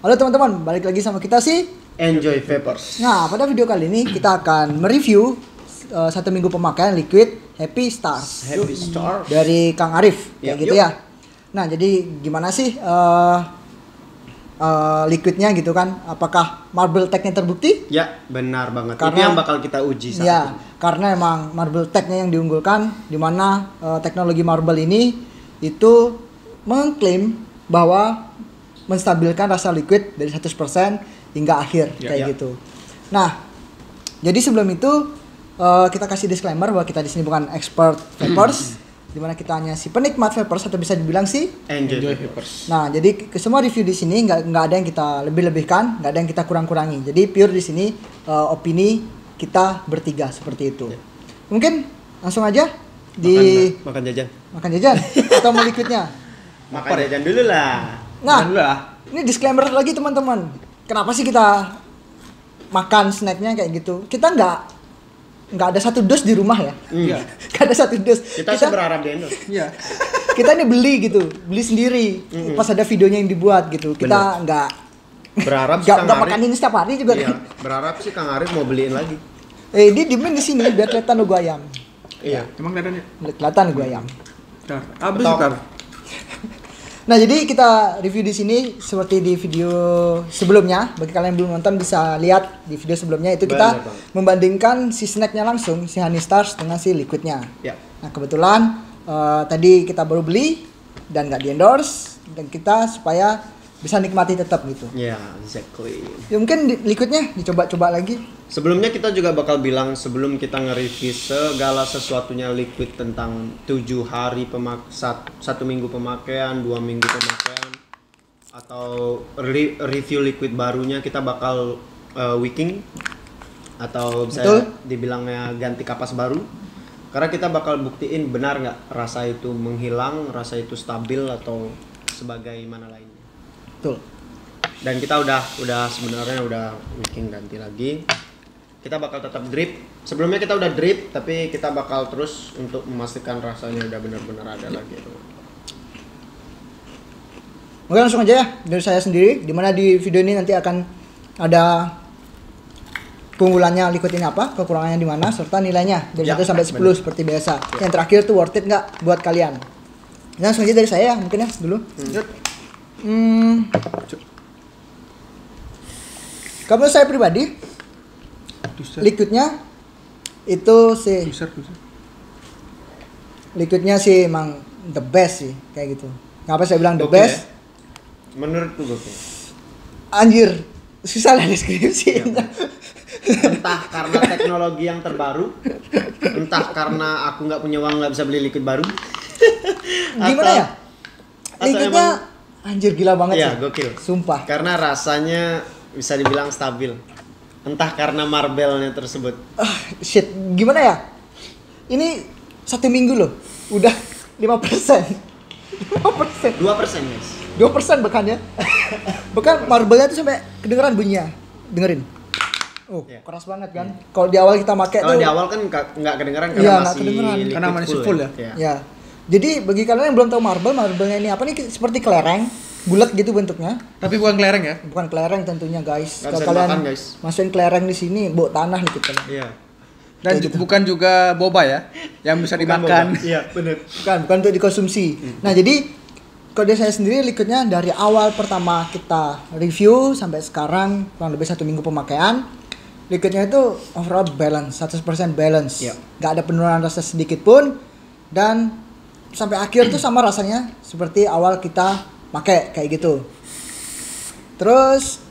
Halo teman-teman, balik lagi sama kita sih Enjoy Vapors. Nah, pada video kali ini kita akan mereview 1 minggu pemakaian liquid Happy Stars Happy Stars dari Kang Arif, kayak gitu ya. Nah, jadi gimana sih liquidnya gitu kan? Apakah marble tag-nya terbukti? Ya, benar banget. Karena, itu yang bakal kita uji saat ya, ini. karena emang marble tag-nya yang diunggulkan, di mana teknologi marble ini itu mengklaim bahwa menstabilkan rasa liquid dari 100% hingga akhir kayak gitu. Nah, jadi sebelum itu kita kasih disclaimer bahwa kita di sini bukan expert vapors, di mana kita hanya si penikmat vapors atau bisa dibilang si Enjoy Vapors. Nah, jadi ke semua review di sini nggak ada yang kita lebih-lebihkan, nggak ada yang kita kurang-kurangi. Jadi pure di sini opini kita bertiga seperti itu. Mungkin langsung aja makan jajan. makan jajan atau mau liquidnya. Makan jajan dulu lah. Nah, ini disclaimer lagi teman-teman. Kenapa sih kita makan snacknya kayak gitu? Kita nggak ada satu dos di rumah ya. Iya. Nggak ada satu dos. Kita berharap di endorse. Iya. Kita ini beli sendiri. Pas ada videonya yang dibuat gitu. Kita nggak berharap nggak makan ini setiap hari juga. Iya. Berharap sih Kang Arif mau beliin lagi. Dia diemin di sini biar kelihatan logo ayam. Iya. Emang kelihatannya? Kelihatan logo ayam. Habis ntar. Nah, jadi kita review di sini seperti di video sebelumnya. Bagi kalian yang belum nonton bisa lihat di video sebelumnya itu kita membandingkan si snacknya langsung, si Honey Stars dengan si liquidnya. Ya. Nah, kebetulan tadi kita baru beli dan nggak di endorse, dan kita supaya bisa nikmati tetap gitu. Ya, exactly. Ya mungkin liquidnya dicoba-coba lagi. Sebelumnya kita juga bakal bilang sebelum kita nge-review segala sesuatunya liquid tentang 7 hari 1 minggu pemakaian, 2 minggu pemakaian, atau review liquid barunya kita bakal wicking atau bisa dibilangnya ganti kapas baru. Karena kita bakal buktiin benar nggak rasa itu menghilang, rasa itu stabil atau sebagaimana lainnya. Betul. Dan kita udah sebenarnya udah wicking ganti lagi. Kita bakal tetap drip. Sebelumnya kita udah drip, tapi kita bakal terus untuk memastikan rasanya udah benar-benar ada lagi. Mungkin langsung aja ya dari saya sendiri, dimana di video ini nanti akan ada keunggulannya liquid ini apa, kekurangannya di mana, serta nilainya dari 1 sampai 10 seperti biasa. Yang terakhir tuh worth it nggak buat kalian. Langsung aja dari saya ya mungkin ya dulu. Kalau saya pribadi, liquidnya itu sih liquidnya sih emang the best sih kayak gitu. Kenapa saya bilang the best? Menurutku gokil. Anjir, susah lah deskripsi. Entah karena teknologi yang terbaru, entah karena aku nggak punya uang nggak bisa beli liquid baru. Gimana ya? Liquidnya anjir gila banget ya, sih. Gokil. Sumpah. Karena rasanya bisa dibilang stabil. Entah karena marble-nya tersebut. Shit, gimana ya? Ini 1 minggu loh, udah 5%. 5%. 2% guys. 2% bahkan ya. Bahkan marble-nya tuh sampai kedengeran bunyinya. Dengerin. Keras banget kan? Kalau di awal kita pakai tuh. Kalau di awal kan nggak kedengeran karena iya, masih kedengeran. Karena masih full ya. Ya. Jadi bagi kalian yang belum tahu marble-nya ini apa nih, seperti kelereng, bulat gitu bentuknya. Tapi bukan kelereng ya? Bukan kelereng tentunya guys. Nggak Kalau bisa kalian dimakan, guys. masukin kelereng di sini, bau tanah gitu kan. Iya. Dan bukan juga boba ya, yang bisa dimakan. Iya, benar. Bukan untuk dikonsumsi. Nah, jadi kalau dari saya sendiri liquidnya dari awal pertama kita review sampai sekarang kurang lebih 1 minggu pemakaian, liquidnya itu overall balance, 100% balance. Nggak ada penurunan rasa sedikit pun, dan sampai akhir tuh sama rasanya seperti awal kita pakai kayak gitu. Terus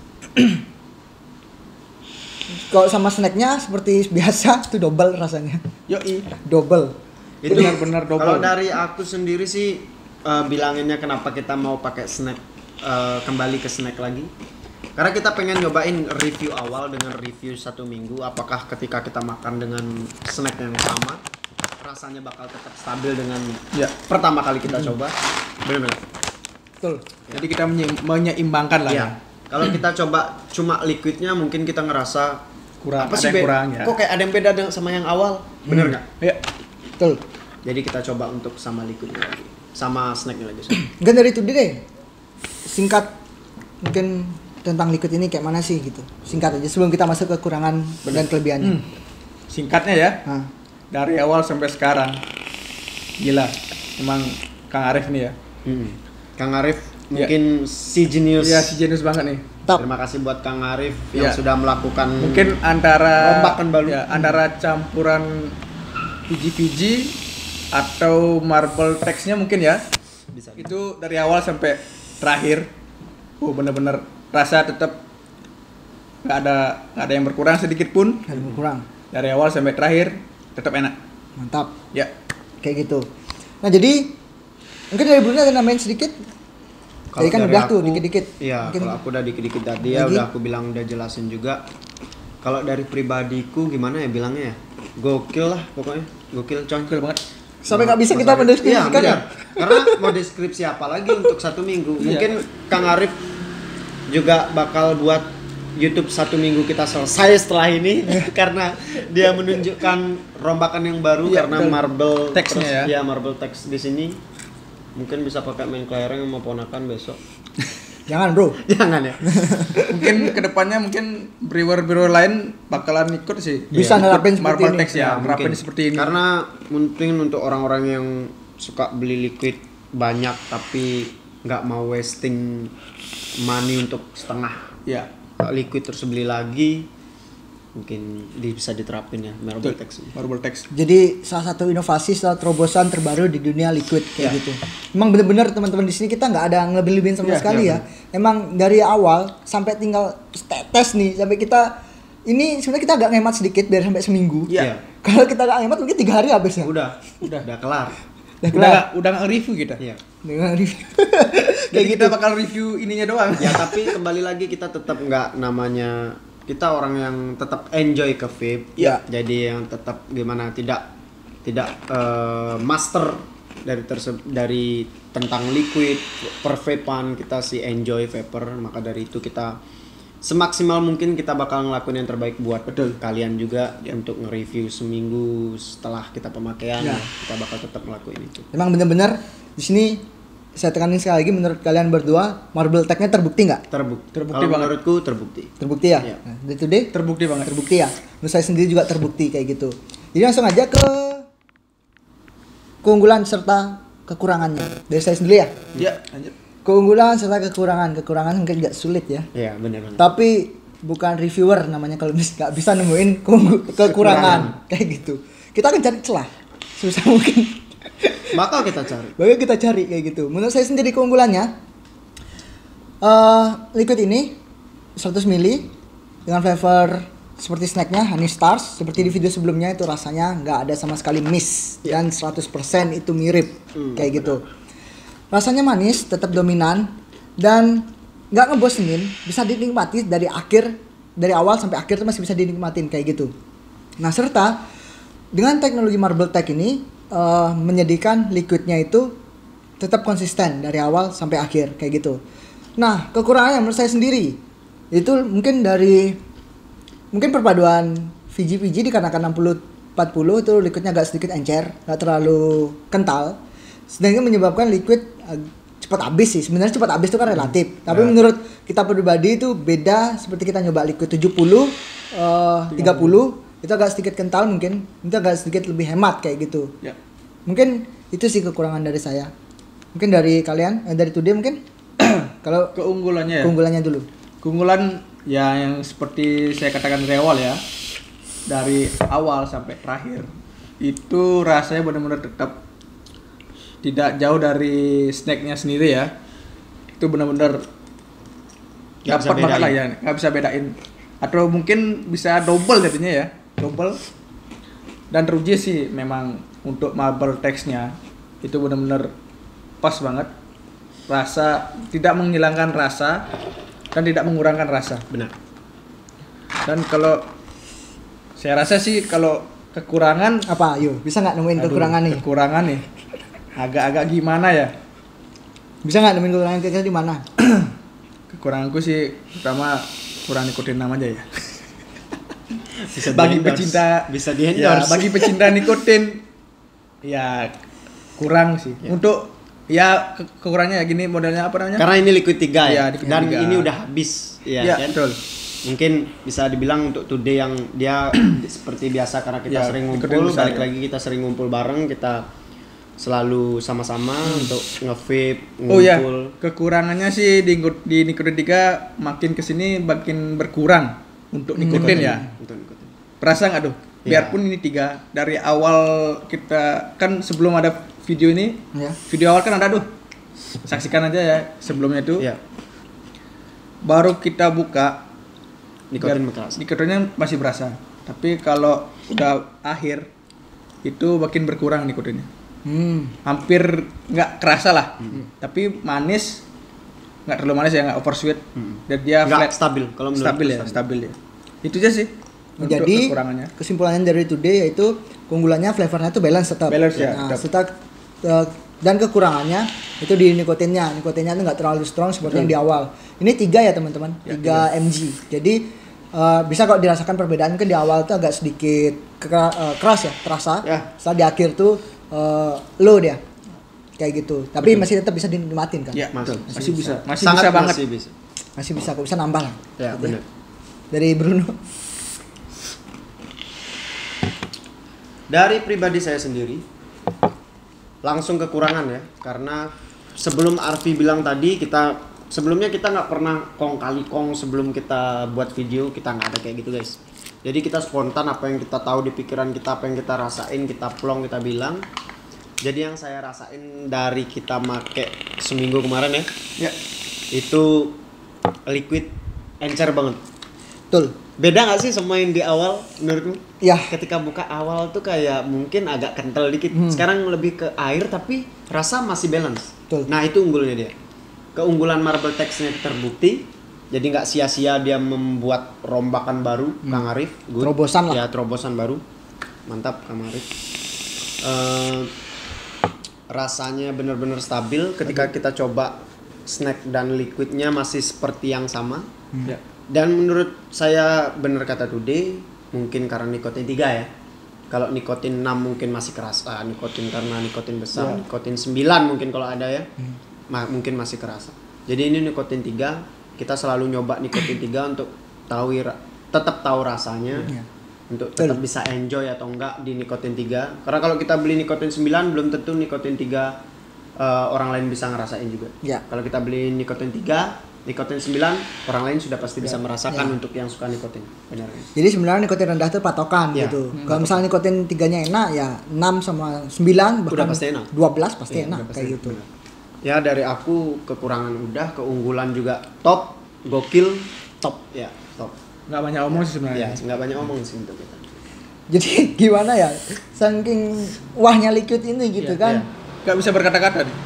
kalau sama snacknya seperti biasa itu double rasanya. Yoi. Double. Itu benar-benar double. Kalau dari aku sendiri sih bilanginnya kenapa kita mau pakai snack, kembali ke snack lagi. Karena kita pengen nyobain review awal dengan review 1 minggu, apakah ketika kita makan dengan snack yang sama rasanya bakal tetap stabil dengan pertama kali kita coba. Benar-benar. Betul. Jadi kita menyeimbangkan lah ya. Kalau kita coba cuma liquidnya mungkin kita ngerasa Kurang, apa ada sih yang kurang ya. Kok kayak ada yang beda sama yang awal? Bener nggak? Iya. Betul. Jadi kita coba untuk sama liquidnya lagi, sama snacknya lagi. Mungkin dari itu deh, singkat mungkin tentang liquid ini kayak mana sih gitu. Singkat aja sebelum kita masuk ke kekurangan dan kelebihannya. Singkatnya ya, Nah, dari awal sampai sekarang. Gila, emang Kang Arif nih ya. Kang Arif mungkin si genius. Iya, si jenius banget nih. Top. Terima kasih buat Kang Arif yang Iya. sudah melakukan Mungkin antara Rombakan balu. ya, antara campuran VG atau marble text-nya mungkin ya. bisa. Itu dari awal sampai terakhir. Bener-bener rasa tetap nggak ada yang berkurang sedikit pun. ada kurang. Dari awal sampai terakhir tetap enak. Mantap. Ya. Kayak gitu. Nah, jadi mungkin dari Bruna ada nambahin sedikit. Kalau Tadi kan dari udah tuh aku, dikit-dikit. Iya, Mungkin kalau aku udah dikit-dikit tadi ya lagi? udah aku bilang udah jelasin juga. Kalau dari pribadiku gimana ya bilangnya ya? Gokil lah pokoknya. Gokil coy. Gokil banget. sampai nggak bisa Mas kita Arif. mendeskripsikan Iya, ya. benar. Karena mau deskripsi apa lagi untuk 1 minggu? Iya. Mungkin Kang Arif juga bakal buat YouTube 1 minggu kita selesai setelah ini karena dia menunjukkan rombakan yang baru Iya, karena betul. marble Teksnya terus- ya. Iya, marble text di sini. Mungkin bisa pakai main kelereng sama ponakan besok. Jangan bro. Jangan ya. Mungkin kedepannya mungkin brewer lain bakalan ikut sih. Bisa Iya, nerapin ikut seperti marble ini. text ya, nerapin mungkin. seperti ini. Karena mungkin untuk orang-orang yang suka beli liquid banyak tapi nggak mau wasting money untuk setengah ya, liquid terus beli lagi, mungkin bisa diterapin ya marble text. marble text. Jadi salah satu inovasi, salah terobosan terbaru di dunia liquid kayak Ya. gitu. Emang bener-bener teman-teman di sini kita nggak ada ngelebih-lebihin sama Ya, sekali ya. Emang dari awal sampai tinggal tes nih sampai kita ini sebenarnya kita agak ngemat sedikit biar sampai seminggu. Iya. Iya. Kalau kita nggak ngemat mungkin 3 hari habisnya. Udah kelar. Udah kelar. Udah nggak review kita. Iya. Dengan review. Kayak Kayak kita gitu. bakal review ininya doang. Ya tapi kembali lagi kita tetap nggak namanya, kita orang yang tetap enjoy ke vape. Ya. Jadi yang tetap gimana tidak master dari tentang liquid pervapean, kita sih enjoy vapor, maka dari itu kita semaksimal mungkin kita bakal ngelakuin yang terbaik buat kalian juga untuk nge-review seminggu setelah kita pemakaian. Ya. Kita bakal tetap ngelakuin itu. Emang bener-bener di sini saya tekanin sekali lagi, menurut kalian berdua marble tag-nya terbukti nggak? Terbukti Terbukti kalau banget. menurutku terbukti. Terbukti ya? Iya. Nah, day to day Terbukti banget. terbukti ya. Menurut saya sendiri juga terbukti kayak gitu. Jadi langsung aja ke keunggulan serta kekurangannya. Dari saya sendiri ya. Ya, lanjut. Keunggulan serta kekurangan mungkin nggak sulit ya. Iya, benar banget. Tapi bukan reviewer namanya kalau nggak bisa nemuin kekurangan kayak gitu. Kita akan cari celah susah mungkin. Bakal kita cari. Baru kita cari kayak gitu. Menurut saya sendiri keunggulannya, liquid ini 100 ml dengan flavor seperti snacknya Honey Stars, seperti di video sebelumnya itu rasanya nggak ada sama sekali miss dan 100% itu mirip kayak gitu. Rasanya manis, tetap dominan dan nggak ngebosenin, bisa dinikmati dari awal sampai akhir tuh masih bisa dinikmatin kayak gitu. Nah serta dengan teknologi marble tag ini menjadikan liquidnya itu tetap konsisten dari awal sampai akhir kayak gitu. Nah kekurangannya menurut saya sendiri itu mungkin perpaduan VG dikarenakan 60-40 itu liquidnya agak sedikit encer, nggak terlalu kental, sedangkan menyebabkan liquid cepat habis sih. Sebenarnya cepat habis itu kan relatif, tapi menurut kita pribadi itu beda. Seperti kita nyoba liquid 70 30 itu agak sedikit kental, mungkin itu agak sedikit lebih hemat kayak gitu. Ya. Mungkin itu sih kekurangan dari saya. Mungkin dari kalian, dari Today mungkin. Kalau Keunggulannya ya. keunggulannya dulu. Keunggulan ya yang seperti saya katakan dari awal ya. Dari awal sampai terakhir itu rasanya benar-benar tetap tidak jauh dari snacknya sendiri ya. Itu benar-benar Nggak bisa dapat banget lah bedain. ya, nggak bisa bedain. Atau mungkin bisa double jadinya ya, double. Dan teruji sih memang untuk marble text-nya itu benar-benar pas banget. Rasa tidak menghilangkan rasa dan tidak mengurangkan rasa. Benar. Dan kalau saya rasa sih kalau kekurangan, Apa? Yuk, bisa nggak nemuin kekurangan nih? Kekurangan nih. Agak-agak gimana ya? Bisa nggak nemuin kekurangan kira-kira di mana? Kekuranganku sih pertama kurang nikotin nama aja ya. Bisa Bagi di-endorse. pecinta bisa ya, di-endorse. bagi pecinta nikotin ya kurang sih. Ya. Untuk Ya kekurangannya ya gini modelnya apa namanya? Karena ini liquid 3 ya. Iya, liquid Dan 3. ini udah habis ya Iya, kan? betul. Mungkin bisa dibilang untuk today yang dia seperti biasa karena kita Ya, sering ikutin ngumpul, besar balik ya. lagi kita sering ngumpul bareng, kita selalu sama-sama untuk nge-vape, Oh ya, ngumpul. kekurangannya sih di nikotin 3 makin kesini makin berkurang untuk nikotin ya. Untuk nikotin. Perasa nggak tuh? Iya. Biarpun ini 3 dari awal kita kan sebelum ada video ini, Ya. video awal kan ada tuh. Saksikan aja ya sebelumnya itu. Iya, Baru kita buka nikotin biar- berkerasa. nikotinnya masih berasa. Tapi kalau udah akhir itu makin berkurang nikotinnya. Hampir nggak kerasa lah. Tapi manis, nggak terlalu manis ya, nggak oversweet. Dan dia Nggak flat, stabil kalau menurut stabil aku ya, stabil ya. Itu aja sih. Untuk Jadi kekurangannya. kesimpulannya dari today yaitu keunggulannya flavornya tuh balance tetap. Balance ya, Nah, tetap. dan kekurangannya itu di nikotinnya. Nikotinnya itu nggak terlalu strong seperti yang di awal. Ini 3 ya teman-teman, Ya, 3 mg. Jadi bisa kok dirasakan perbedaan kan di awal tuh agak sedikit keras ya, terasa. Ya. Setelah di akhir tuh low dia. Kayak gitu. Tapi masih tetap bisa dinikmatin kan. Ya, Masih. masih bisa. Masih Sangat bisa banget. masih bisa. Masih bisa kok, bisa nambah lah. Ya, Gitu benar. Dari Bruno. Dari pribadi saya sendiri langsung kekurangan ya, karena sebelum Arfi bilang tadi sebelumnya kita nggak pernah kong kali kong sebelum kita buat video, kita nggak ada kayak gitu guys. Jadi kita spontan, apa yang kita tahu di pikiran kita, apa yang kita rasain, kita plong, kita bilang. Jadi yang saya rasain dari kita make seminggu kemarin ya, Ya. itu liquid encer banget. Betul. Beda nggak sih sama yang di awal menurutmu? Ya. Ketika buka awal tuh kayak mungkin agak kental dikit. Sekarang lebih ke air tapi rasa masih balance. Betul. Nah itu unggulnya dia. Keunggulan marble text-nya terbukti. Jadi nggak sia-sia dia membuat rombakan baru, Kang Arif. Good. Terobosan lah. Ya terobosan baru. Mantap Kang Arif. Rasanya benar-benar stabil. Ketika kita coba snack dan liquidnya masih seperti yang sama. Ya. Dan menurut saya benar kata Today, mungkin karena nikotin 3 ya. Kalau nikotin 6 mungkin masih kerasa, nikotin karena nikotin besar, nikotin 9 mungkin kalau ada ya. Mungkin masih kerasa. Jadi ini nikotin 3, kita selalu nyoba nikotin 3 untuk tetap tahu rasanya. Untuk tetap bisa enjoy atau enggak di nikotin 3. Karena kalau kita beli nikotin 9 belum tentu nikotin 3 orang lain bisa ngerasain juga. Ya. Kalau kita beli nikotin 3, nikotin 9 orang lain sudah pasti bisa merasakan untuk yang suka nikotin. Benar kan? Jadi sebenarnya nikotin rendah itu patokan Ya. gitu. Kalau misalnya nikotin 3-nya enak ya 6 sama 9 bahkan Udah pasti enak. 12 pasti Iya, enak udah pasti kayak enak, gitu. benar. Ya dari aku kekurangan udah, keunggulan juga top, gokil, top ya, top. Nggak banyak omong sih sebenarnya. Ya, nggak banyak omong sih untuk kita. Jadi gimana ya? Saking wahnya liquid ini gitu Iya, kan. iya. Nggak bisa berkata-kata nih.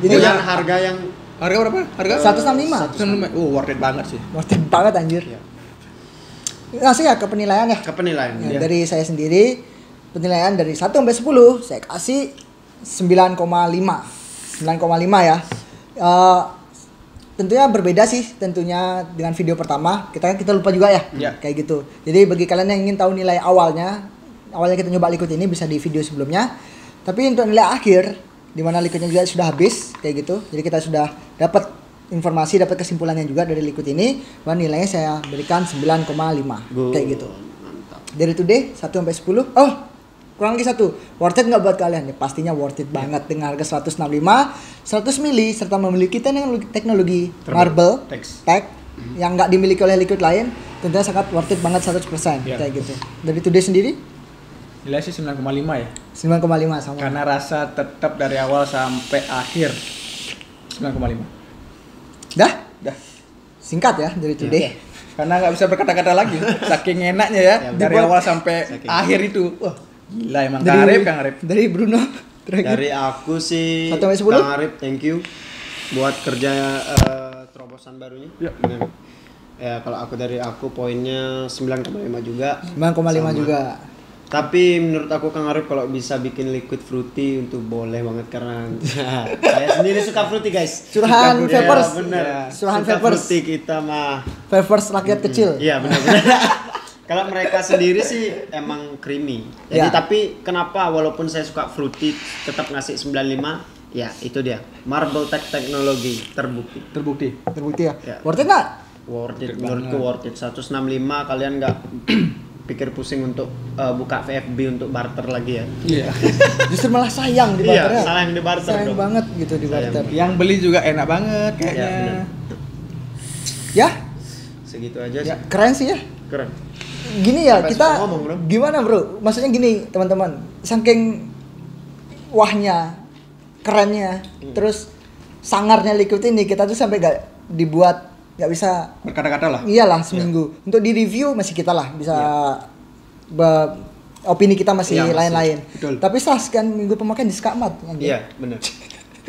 Jadi Oh, yang harga yang Harga berapa? Harga 165. 165. Worth it banget sih. worth it banget anjir. ya, Langsung ya ke penilaian ya. kepenilaian. Ya, Ya. dari saya sendiri penilaian dari 1 sampai 10 saya kasih 9,5. 9,5 ya. Tentunya berbeda sih tentunya dengan video pertama. Kita lupa juga ya. Ya. Kayak gitu. Jadi bagi kalian yang ingin tahu nilai awalnya kita nyoba liquid ini bisa di video sebelumnya. Tapi untuk nilai akhir di mana liquidnya juga sudah habis kayak gitu. Jadi kita sudah dapat informasi, dapat kesimpulannya juga dari liquid ini. Bahwa nilainya saya berikan 9,5 Good. kayak gitu. Mantap. Dari today 1 sampai 10. Oh, kurang lagi 1. Worth it nggak buat kalian? Ya, pastinya worth it banget dengan harga 165, 100 mili serta memiliki teknologi marble Text. tag yang nggak dimiliki oleh liquid lain. Tentunya sangat worth it banget 100% Ya. kayak gitu. Dari today sendiri Nilai sih 9,5 ya. 9,5 sama. Karena rasa tetap dari awal sampai akhir 9,5. Dah, Dah. singkat ya dari today. Karena nggak bisa berkata-kata lagi. Saking enaknya ya, Ya, dari dibuat- awal sampai Saking akhir itu. Wah, gila emang Dari- Kang Arif. Dari Bruno terakhir. Dari aku sih 1 sampai 10? Kang Arif, thank you buat kerja terobosan barunya. Ya. Benar. Ya, kalau dari aku poinnya 9,5 juga. 9,5 Sama. juga. Tapi menurut aku Kang Arif kalau bisa bikin liquid fruity untuk boleh banget karena saya sendiri suka fruity guys. Curahan Suka fruity. vapers. Ya, bener. Ya, curahan Suka vapers. fruity kita mah. Favors rakyat kecil. Iya benar-benar. Kalau mereka sendiri sih emang creamy. Jadi Ya. tapi kenapa walaupun saya suka fruity tetap ngasih 95 Ya, itu dia. Marble Tech teknologi terbukti. Terbukti ya. Ya. Worth it nggak? Worth it, menurutku worth it. 165 kalian nggak pikir pusing untuk buka VFB untuk barter lagi ya. Iya. Justru malah sayang di Iya, barter ya. sayang di barter Sayang dong. banget gitu di Sayang. barter. Yang beli juga enak banget Ya, kayaknya. bener. Ya, Segitu aja ya sih. keren sih ya. Keren. Gini ya, Sampai kita suka ngomong, bro. gimana bro? Maksudnya gini teman-teman, saking wahnya, kerennya, terus sangarnya Liquid ini kita tuh sampai gak dibuat, gak bisa, Berkata-kata lah. iyalah seminggu. Untuk di review masih kita lah bisa, opini kita masih Iya, masih. lain-lain. Betul. Tapi setelah sekian minggu pemakaian di skakmat. Iya, benar.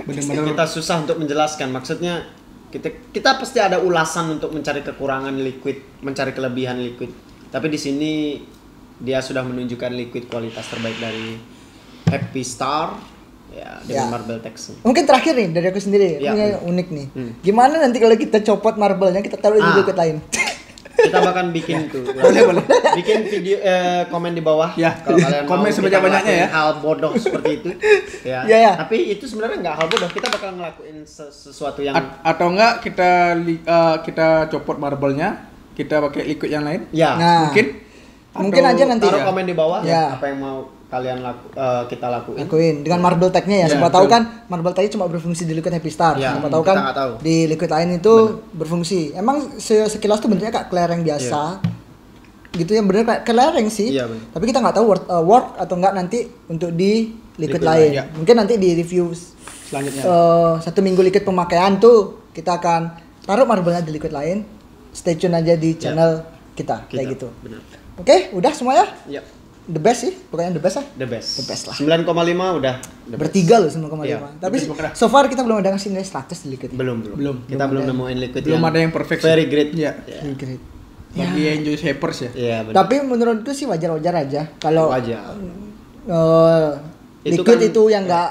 Bener-bener Kita susah untuk menjelaskan. Maksudnya kita pasti ada ulasan untuk mencari kekurangan Liquid, mencari kelebihan Liquid. Tapi di sini dia sudah menunjukkan Liquid kualitas terbaik dari Happy Star ya dengan Ya. Marble Tech. Mungkin terakhir nih dari aku sendiri, Ya, punya bener. unik nih. Gimana Gimana nanti kalau kita copot marble-nya kita taruh di Liquid lain? Kita bahkan bikin tuh. Boleh. Bikin video komen di bawah. Ya, Kalau kalian komen mau kita sebanyak-banyaknya ngelakuin ya. hal bodoh seperti itu. Ya. Ya, ya. Tapi itu sebenarnya nggak hal bodoh. Kita bakal ngelakuin sesuatu yang atau enggak kita copot marble-nya, kita pakai liquid yang lain. ya. Nah, mungkin Atau aja nanti Taruh ya. komen di bawah Ya. apa yang mau kalian kita lakuin. Lakuin dengan marble tag-nya ya. Ya, Siapa tahu betul. kan marble tag cuma berfungsi di Liquid Happy Star. Ya, Siapa tahu kita kan nggak tahu. di Liquid lain itu berfungsi. Emang sekilas tuh bentuknya kayak kelereng biasa. Gitu yang bener kayak kelereng sih. Iya, bener. Tapi kita nggak tahu work atau enggak nanti untuk di Liquid Liquid lain. lain, ya. Mungkin nanti di review Selanjutnya. 1 minggu Liquid pemakaian tuh kita akan taruh marble-nya di Liquid lain. Stay tune aja di channel kita kayak gitu. Benar. Oke, udah semuanya? Ya, The best sih, pokoknya the best lah. the best. The best lah. 9,5 udah the best. Bertiga loh 9,5. Iya, Tapi the best pokoknya. so far kita belum ada ngasih nilai 100 di Liquid. Belum. Kita Belum belum ada. nemuin Liquid Belum ada yang perfect sih. Very great. Iya. Ya. Great. Bagi yang enjoy shapers ya. Iya, benar. Tapi menurutku sih wajar-wajar aja kalau Wajar. Itu Liquid kan- itu yang nggak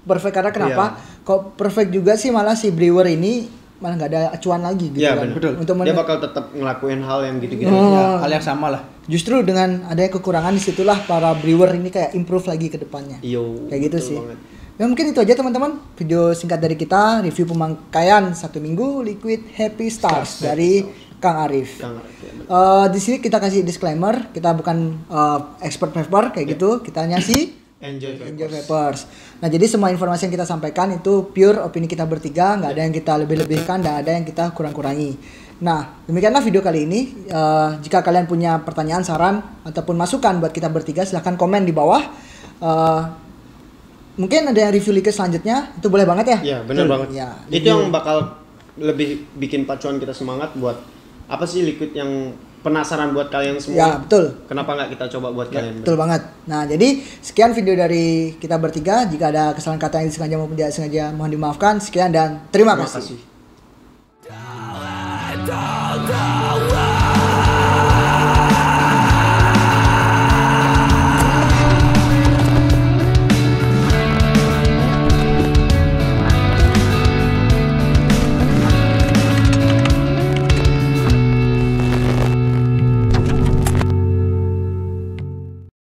perfect karena kenapa? Kok perfect juga sih malah si Brewer ini malah nggak ada acuan lagi gitu Iya, kan. benar. Betul. Untuk Dia bakal tetap ngelakuin hal yang gitu-gitu. Oh. Ya, hal yang sama lah. justru dengan adanya kekurangan disitulah para brewer ini kayak improve lagi ke depannya. Yo, Kayak gitu betul sih. banget. Ya mungkin itu aja teman-teman, video singkat dari kita, review pemakaian 1 minggu Liquid Happy Stars dari Kang Arif. Kang Arif, ya, benar. Di sini kita kasih disclaimer, kita bukan expert vapor kayak gitu, kita hanya sih Enjoy Enjoy Vapors. Nah jadi semua informasi yang kita sampaikan itu pure opini kita bertiga, nggak ada yang kita lebih-lebihkan, nggak ada yang kita kurang-kurangi. Nah demikianlah video kali ini. Jika kalian punya pertanyaan, saran ataupun masukan buat kita bertiga, silahkan komen di bawah. Mungkin ada yang review Liquid selanjutnya, itu boleh banget ya? Iya, benar Betul. banget. Ya, Itu yang bakal lebih bikin pacuan kita semangat buat apa sih Liquid yang penasaran buat kalian semua. Ya betul. Kenapa nggak kita coba buat kalian? Betul banget. Nah, jadi sekian video dari kita bertiga. Jika ada kesalahan kata yang disengaja maupun tidak sengaja, mohon dimaafkan. Sekian dan terima kasih. Terima kasih.